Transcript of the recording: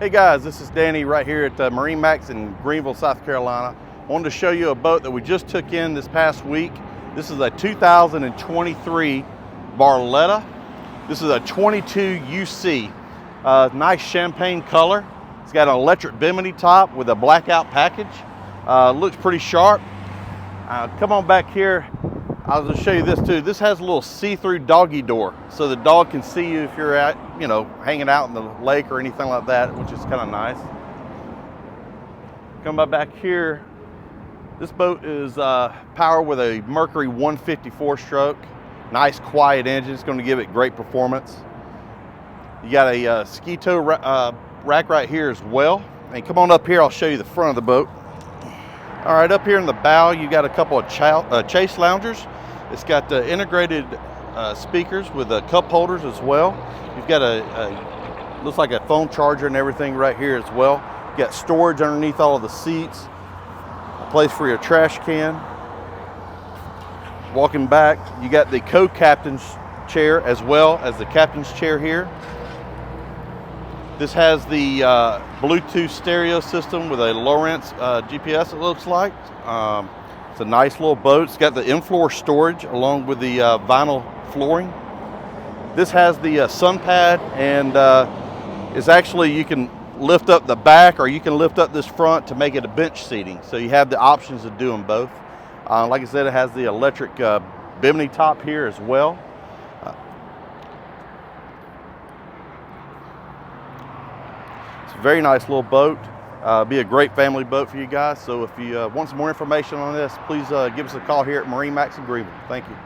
Hey guys, this is Danny right here at MarineMax in Greenville, South Carolina. I wanted to show you a boat that we just took in this past week. This is a 2023 Barletta. This is a 22 UC. Nice champagne color. It's got an electric bimini top with a blackout package. Looks pretty sharp. Come on back here. I'll just show you this too. This has a little see-through doggy door, so the dog can see you if you're at, hanging out in the lake or anything like that, which is kind of nice. Come back here. This boat is powered with a Mercury 154 stroke. Nice quiet engine. It's going to give it great performance. You got a ski tow rack right here as well. And come on up here, I'll show you the front of the boat. All right, up here in the bow, you got a couple of chase loungers. It's got integrated speakers with cup holders as well. You've got looks like a phone charger and everything right here as well. You got storage underneath all of the seats, a place for your trash can. Walking back, you got the co-captain's chair as well as the captain's chair here. This has the Bluetooth stereo system with a Lowrance GPS, it looks like. It's a nice little boat. It's got the in-floor storage along with the vinyl flooring. This has the sun pad, and it's actually, you can lift up the back or you can lift up this front to make it a bench seating. So you have the options of doing both. Like I said, it has the electric bimini top here as well. Very nice little boat. Be a great family boat for you guys. So if you want some more information on this, please give us a call here at MarineMax in Greenville. Thank you.